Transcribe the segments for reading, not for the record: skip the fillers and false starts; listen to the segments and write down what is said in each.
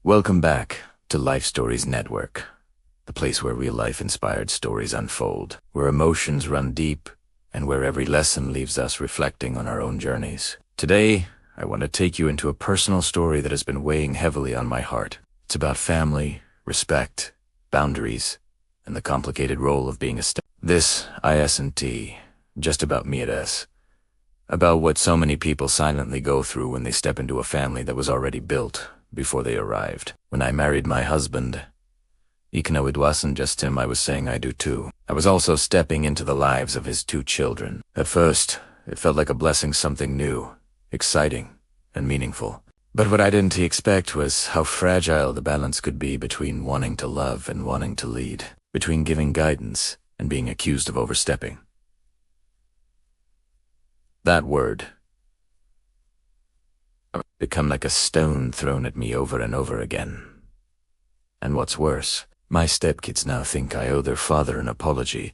Welcome back to Life Stories Network, the place where real-life inspired stories unfold, where emotions run deep, and where every lesson leaves us reflecting on our own journeys. Today, I want to take you into a personal story that has been weighing heavily on my heart. It's about family, respect, boundaries, and the complicated role of being a step. This isn't just about me at S. About what so many people silently go through when they step into a family that was already built before they arrived. When I married my husband, even though it wasn't just him I was saying I do too, I was also stepping into the lives of his 2 children. At first, it felt like a blessing, something new, exciting, and meaningful. But what I didn't expect was how fragile the balance could be between wanting to love and wanting to lead, between giving guidance and being accused of overstepping. That word become like a stone thrown at me over and over again. And what's worse, my stepkids now think I owe their father an apology,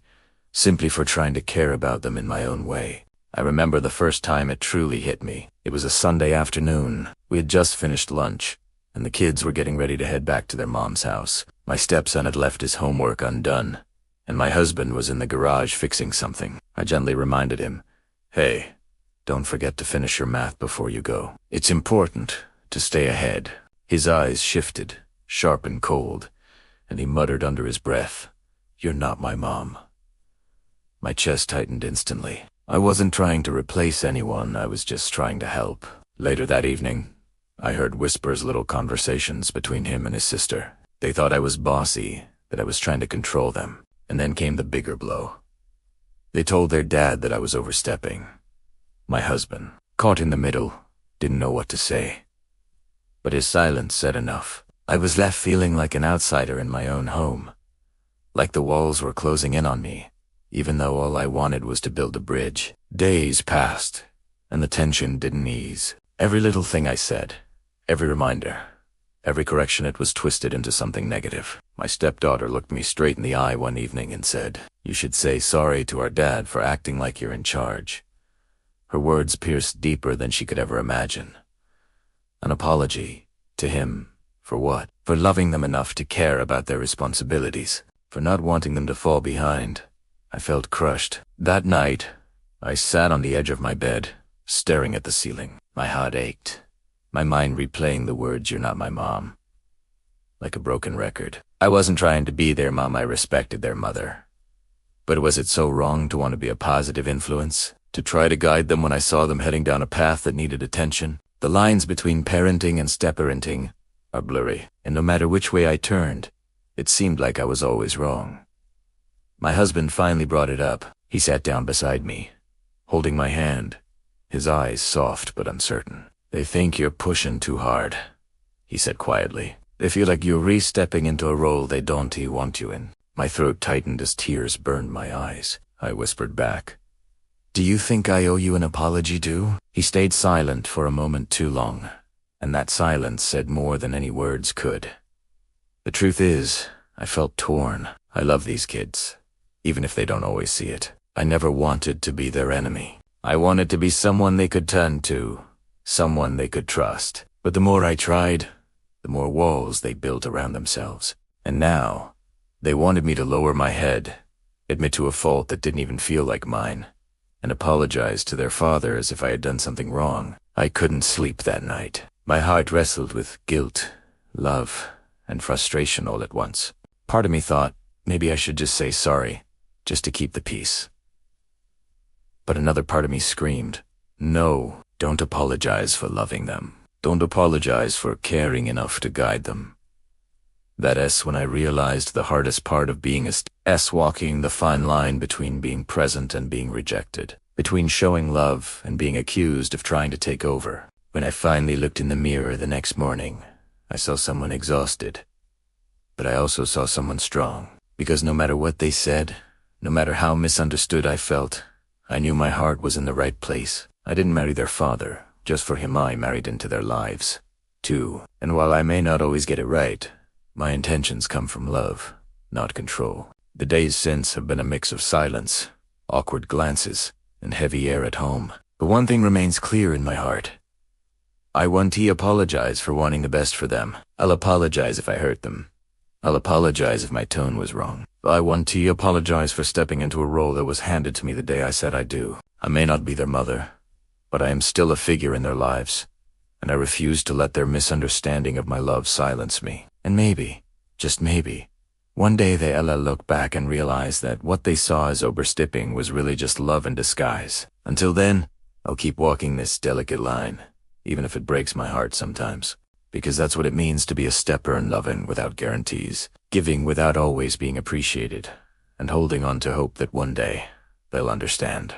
simply for trying to care about them in my own way. I remember the first time it truly hit me. It was a Sunday afternoon. We had just finished lunch, and the kids were getting ready to head back to their mom's house. My stepson had left his homework undone, and my husband was in the garage fixing something. I gently reminded him, "Hey, don't forget to finish your math before you go. It's important to stay ahead." His eyes shifted, sharp and cold, and he muttered under his breath, "You're not my mom." My chest tightened instantly. I wasn't trying to replace anyone, I was just trying to help. Later that evening, I heard whispers, little conversations between him and his sister. They thought I was bossy, that I was trying to control them. And then came the bigger blow. They told their dad that I was overstepping. My husband, caught in the middle, didn't know what to say. But his silence said enough. I was left feeling like an outsider in my own home. Like the walls were closing in on me, even though all I wanted was to build a bridge. Days passed, and the tension didn't ease. Every little thing I said, every reminder, every correction, it was twisted into something negative. My stepdaughter looked me straight in the eye one evening and said, "You should say sorry to our dad for acting like you're in charge." Her words pierced deeper than she could ever imagine. An apology to him for what? For loving them enough to care about their responsibilities, for not wanting them to fall behind. I felt crushed. That night, I sat on the edge of my bed, staring at the ceiling. My heart ached, my mind replaying the words, "You're not my mom," like a broken record. I wasn't trying to be their mom, I respected their mother. But was it so wrong to want to be a positive influence? To try to guide them when I saw them heading down a path that needed attention? The lines between parenting and stepparenting are blurry, and no matter which way I turned, it seemed like I was always wrong. My husband finally brought it up. He sat down beside me, holding my hand, his eyes soft but uncertain. "They think you're pushing too hard," he said quietly. "They feel like you're re-stepping into a role they don't want you in." My throat tightened as tears burned my eyes. I whispered back, "Do you think I owe you an apology too?" He stayed silent for a moment too long, and that silence said more than any words could. The truth is, I felt torn. I love these kids, even if they don't always see it. I never wanted to be their enemy. I wanted to be someone they could turn to, someone they could trust. But the more I tried, the more walls they built around themselves. And now, they wanted me to lower my head, admit to a fault that didn't even feel like mine, and apologize to their father as if I had done something wrong. I couldn't sleep that night. My heart wrestled with guilt, love, and frustration all at once. Part of me thought, maybe I should just say sorry, just to keep the peace. But another part of me screamed, "No, don't apologize for loving them. Don't apologize for caring enough to guide them." That's when I realized the hardest part of being walking the fine line between being present and being rejected, between showing love and being accused of trying to take over. When I finally looked in the mirror the next morning, I saw someone exhausted. But I also saw someone strong, because no matter what they said, no matter how misunderstood I felt, I knew my heart was in the right place. I didn't marry their father, just for him. I married into their lives, too. And while I may not always get it right, my intentions come from love, not control. The days since have been a mix of silence, awkward glances, and heavy air at home. But one thing remains clear in my heart. I want to apologize for wanting the best for them. I'll apologize if I hurt them. I'll apologize if my tone was wrong. I want to apologize for stepping into a role that was handed to me the day I said I do. I may not be their mother, but I am still a figure in their lives, and I refuse to let their misunderstanding of my love silence me. And maybe, just maybe, one day they'll look back and realize that what they saw as overstepping was really just love in disguise. Until then, I'll keep walking this delicate line, even if it breaks my heart sometimes. Because that's what it means to be a stepper and loving without guarantees, giving without always being appreciated, and holding on to hope that one day they'll understand.